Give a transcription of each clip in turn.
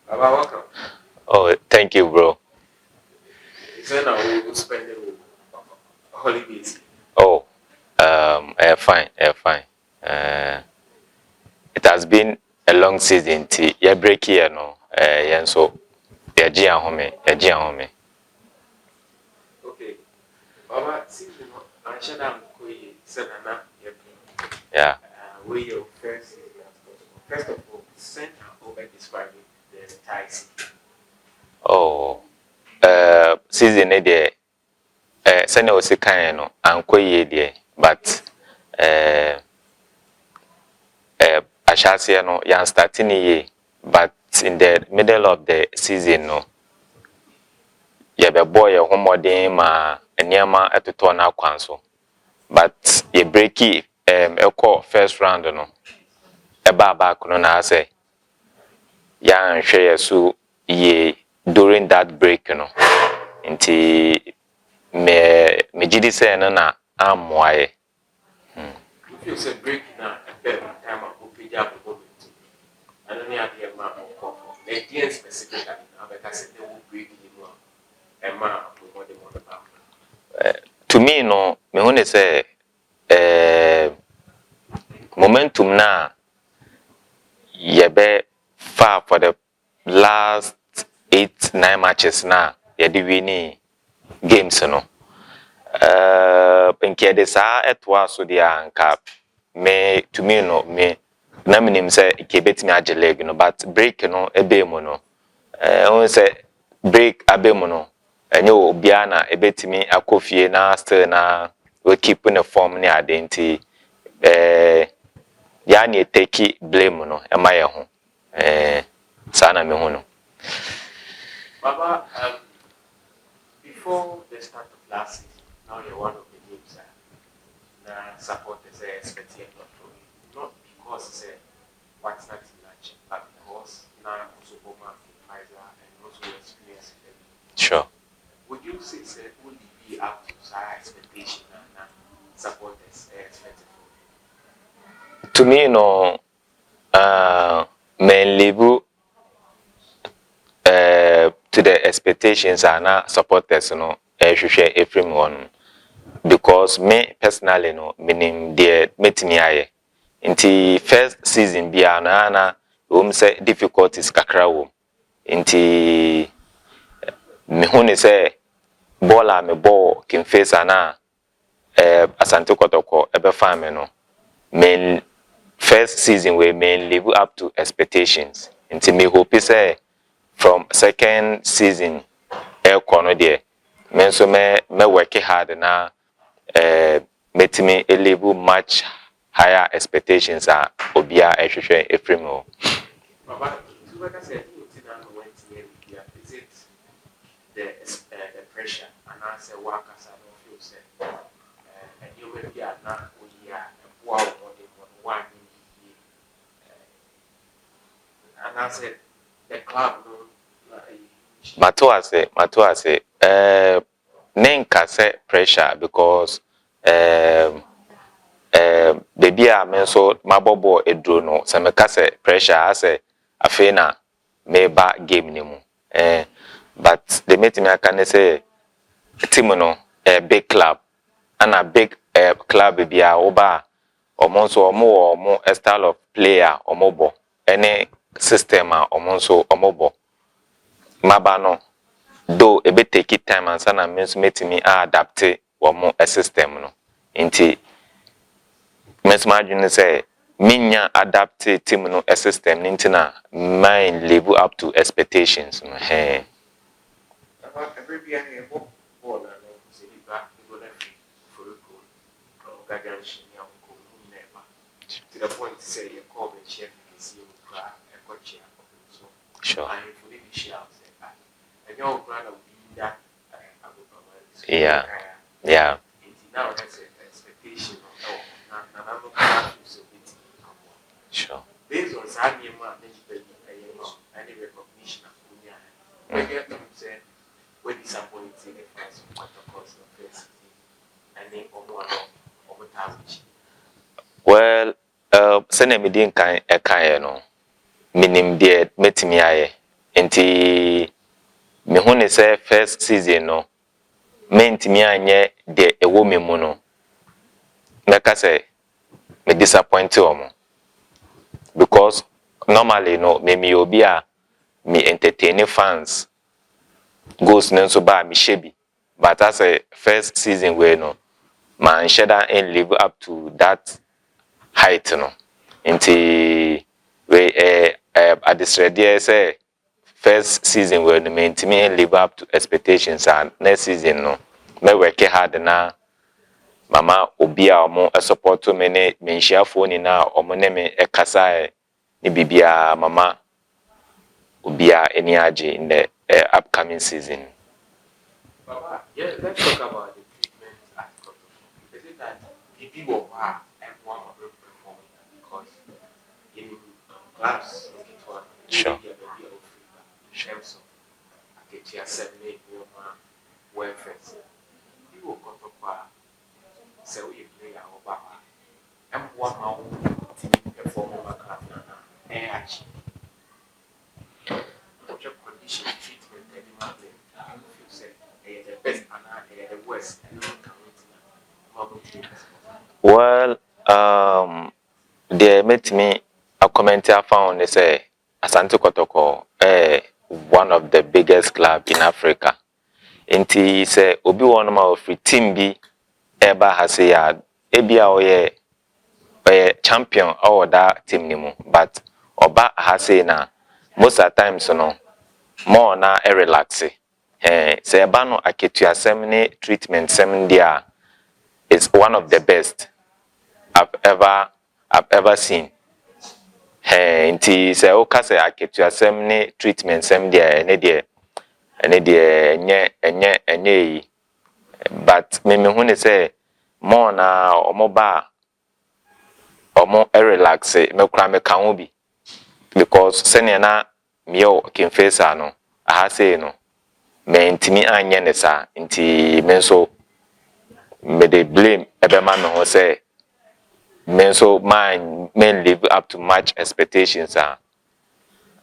Baba, welcome. Oh, thank you, bro. Is that now we will spend the holidays? Oh, fine, fine. Uh, it has been a long season. Yeah, break here, no. Yeah, so yeah, home. Okay. Baba, since you know, I should have said enough. Yeah. We your first season as possible. First of all, send over describing the entire season. Oh, season there. Send was a kind no. Anko ye there, but uh, Ashasi no. Yan starting ye, but in the middle of the season no. Yɛbɛbɔ yɛn ho mmɔden ma nneɛma ɛtotɔ n'akwan so but yɛ breaki ɛkɔ first round no ɛbaa back no na asɛ yɛanhwɛ yɛ so yie during that break no nti megye di sɛ no na ammoa yɛ. If you say break now, a better time of open up the moment. I don't know the amount of coffee. The idea specifically, because they will break you more. And man, we want the one about. To me no mehu ne sɛ momentum na yɛbɛ fa for the last 8-9 matches na yɛde winning games no nke de saa ɛtoa so de anka me to me no me na menim sɛ ke betimi agye leg no but break no ebe mu no on sɛ break abe mu no enye obia na ebetimi akofie na still na we keep in the form ne adenti ya na take blame no ema ye ho saa na me hu no. Baba, before the start of last season, now you're one of the games that supporters are expecting a lot from you. Not because it's a what's not much, but because now also Boma, Pfizer, and also experience in the league. Sure. Would you say would it be up to our expectation and supporters are expecting from you? To me no main level to the expectations are not supporters no hwehwɛ efrim one because me personally no meaning the metimi aye nti first season bia na say difficulties kakra wo nti me hu ne say ball a me ball can face ana Asante Kotoko ebe fan me no main first season we main live up to expectations nti me hope say from second season kono there me so me work hard na metimi live much higher expectations are obia ehwehwe efrem. Baba, so like I said, is it the pressure and I say workers I don't feel say and you will be at now we are wow or the one and I said the club no Mato ase nenka se pressure because baby a me so mabobo edro no se meka se pressure ase afi na me ba game ni mu but the meeting aka ne say team no a big club and a big club bi a oba omo so omo style of player omo bo any system a omo so omo bo maba no though e be take it time and sana me so metimi adapt omo system no nti mes imagine say minya adapt team no system nti na mine live up to expectations no every year here ball and say the back go left for a goal gagan shinya ko never to the point say you call the chef you see you cry a coach so sure and for the share say and your brother will be that yeah yeah now that's an expectation of now sure based on Sanya any recognition of get to say when disappointing the first course of first and then over time. well sene me din kan e kan no minim de metimi aye nti me hu ne say first season no mentimi anye de ewo me mu no meka say me disappoint omo because normally no me obi a me entertain fans goes nso ba me shebi but as a first season we no man sheda and live up to that height no nti we at this ready say first season we no mentimi live up to expectations and next season no me work hard na mama obi a omo support me ne menshiafo ni na omo ne me ekasa ni bibia mama obi a eni age in the upcoming season. Baba, yeah, let's talk about the treatment at Kotoko. Is it that the people are everyone of them performing because in class it was Sure. in terms of Aketia 7 welfare. People Kotoko say we play our Baba. And one how to perform over class and achieve. What your condition treatment animal you say the best and the worst and Well, they met me a comment I found they say Asante Kotoko one of the biggest club in Africa. Inti say obi one ma of team bi eba hase ya ebia oye champion or that team nimu but oba hase na most of the times no more na relax say eba no aketua semni treatment sem dia is one of the best I've ever seen. Inti say o ka say aketua semni treatment sem dia ene de enye yi but me hu ne say more na omo relax me kura me kan obi because senior na me o kin face no aha say no me ntimi anye ne sa nti me so me dey blame ebe ma me ho say me so man men live up to much expectations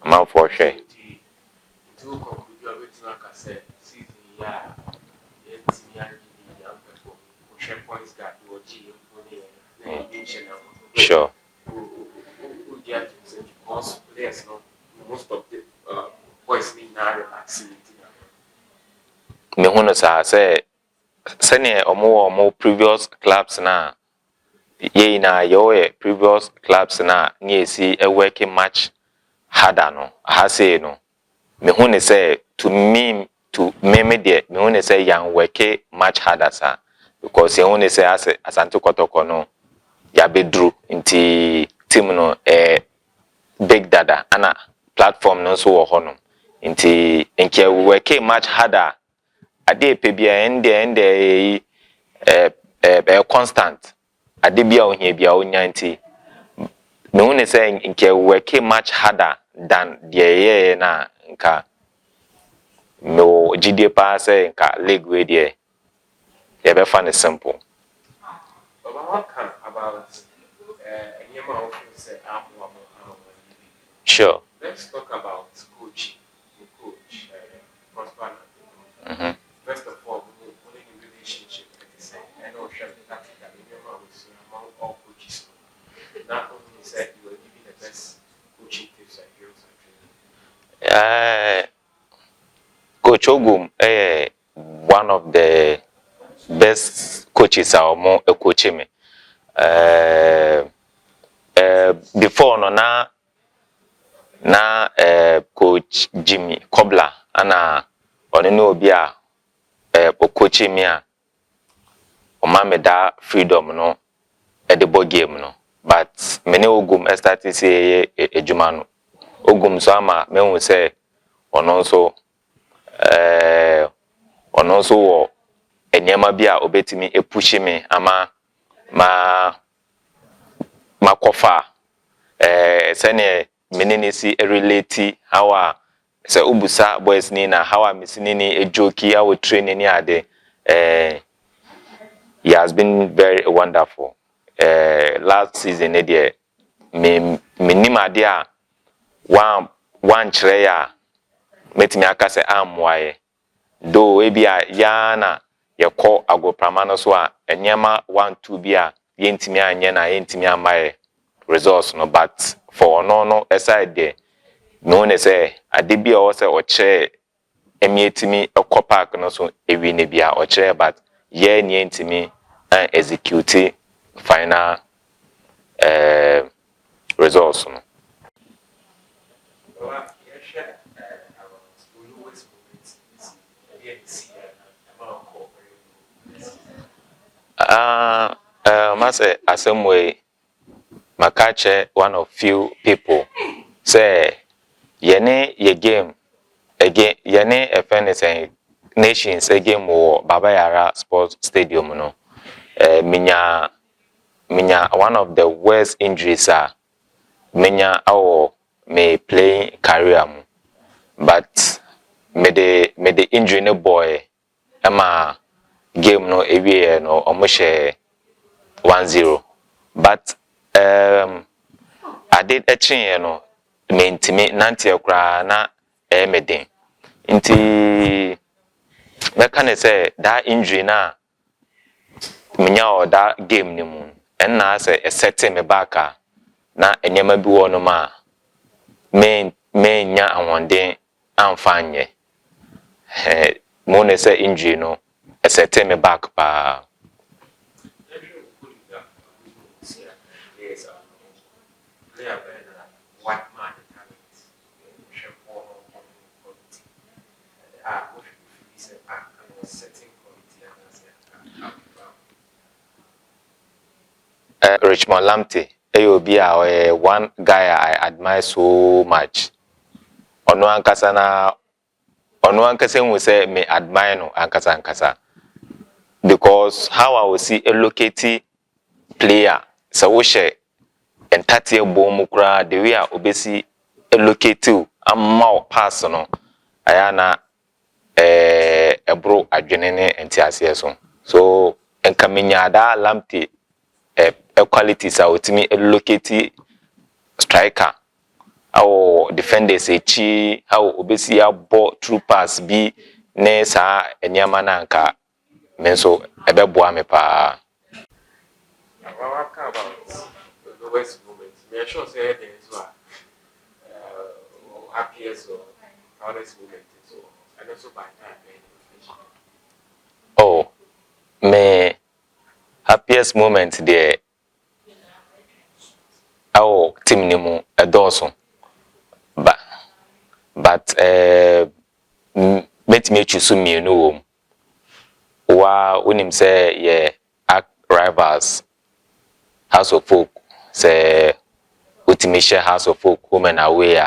man for sure to conclude your waiting like I said, season yeah, points that you sure because players know most of the boys need now relaxing. me hu no sa say senior omo previous clubs na ye na your previous clubs na near see a working much harder no ha say no me hu ne say to me there me hu ne say yan work much harder sir because you hu ne say as Asante Kotoko no ya bedru nti team no big dada ana platform no so wo ho no nti nke work much harder ade pe bia ende constant ade bia ohia bia onya nti me hu ne say nke work much harder than the na nka no gide pa say nka league we there e be fun simple. But what can about Sure. let's talk about coach, Prosper. First of all, we need a relationship with the same. I know that among all coaches. Not only said you were giving the best coaching tips and drills and training. Coach Ogum one of the best coaches more coach me. Before no na coach Jimmy Kobler ana ono no obi a coach me a o ma me da freedom no e the ball game no but many Ogum start to say ejuma no Ogum so ama me hu say ono so wo enyema bi a obetimi epushi me ama ma kofa sene menene si relate how say ubusa boys ni na how misini ni ejoki how training ni ade he has been very wonderful last season me nim ade a one kire ya metimi aka se amwaye do ebi a ya na yekọ agoprama no so a enyema 1 2 bi a yentimi anye na yentimi amaye results no but for no aside there no ne say ade bi a o se o che emietimi ekọ park no so ewi ne bia o che but ye ne yentimi execute final results no. Mase asemwe makache one of few people say yene ye game again yene efene nations game wo Baba Yara Sports Stadium no minya one of the worst injuries minya me playing career mu but me the injury no boy ama game no ewie no omo 1-0 but I did a chin no mentimi nanti ekra na meden nti me can say that injury na minya o that game ni mu and na say a setting me back na enyema bi wo no ma me nya awonde amfanye mo ne say injury no a setting me back pa. Richmond Lamptey AOB one guy I admire so much. Ono ankasa we say me admire no ankasa because how I will see a locate player so we share and 30 bom kura the way obesi a locate amma pass no ayana ebro adwenene entiase so enkamenya da Lamptey qualities are ultimately locate striker our defenders how obesi ball through pass be ne sa enyama na nka menso ebeboa me pa. About the West movement, me sure say there is happiest or proudest movement so and also by time. Oh, me happiest moment there our team ni mu edoso but met me choose me no wa unim say yeah rivals House of Folk say ultimate House of Folk home and away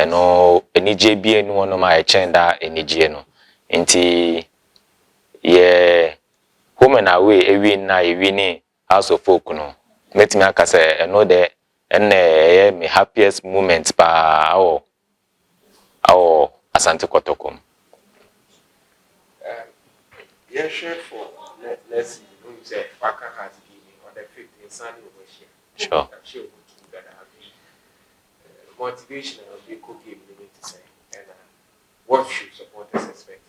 no any JB no one my chenda any no nti yeah home and away e win na e win House of Folk no met me aka say no there and me happiest moment pa Asante Kotoko. Yeah, sure for let's see you say Waka has given on the 5th in Sunday over here. Sure. Sure together motivation of the cookie to say and what should supporters expect?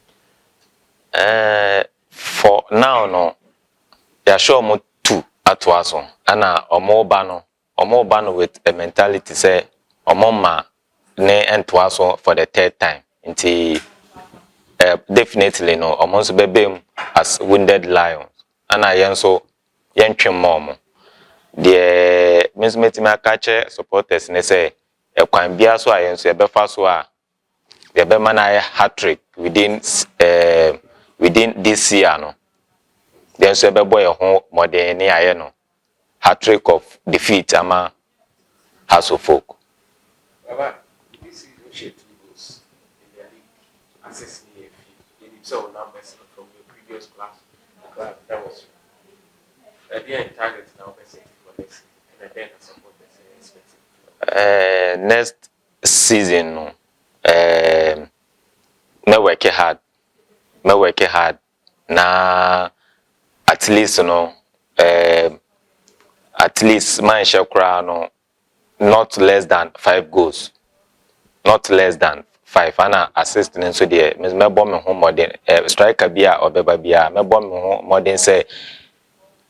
For now no ya sure mo 2 atwaso ana omo with a mentality say omo ma ne entwaso for the 3rd time nti definitely no omo so bebem as wounded lions ana yenso yentwem momo de mesmeti makache supporters ne say ekwan bia so ayenso ebefa so a de be man hat-trick within this year no then so be boy ho modern ni aye no hat-trick of defeat ama House of Folk. Baba, this is share 2 goals in the league. Assess me if you saw numbers from your previous class. That was again target now for this and then support expecting. Next season no me work hard na at least no at least man shall cry no not less than 5 goals 5 ana assist ne nso de me bɔ me ho modern striker bia obeba bia me bɔ me ho modern say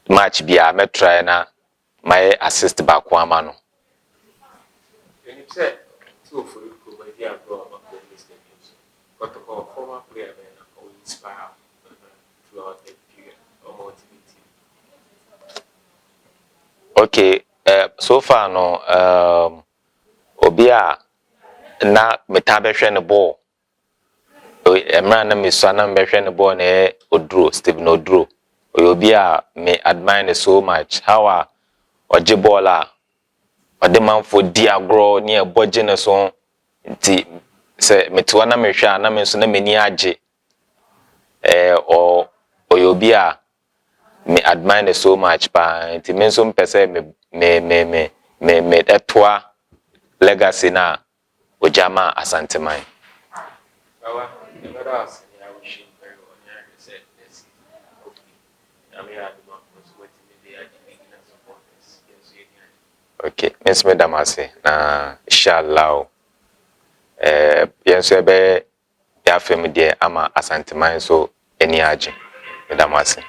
match bia me try na my assist back one ama no. And you said two for you go maybe I brought about this news. But the former player or inspire throughout the period or motivate. Okay, so far no obia na metabehwe ne ball. Emra na mesua na mbehwe ne ball na Oduro, Steven Oduro. Obia me admire so much. How a oje ball a ode manfo di agro ne eboje ne so nti se metuwa na mehwe na me so na meni age obia me admire so much pa nti me so mpese me etoa legacy na ojama Asanteman. Okay, Miss Medamasi, inshallah. Yenso ebe ya femi de ama Asanteman so eni aje. Medamasi.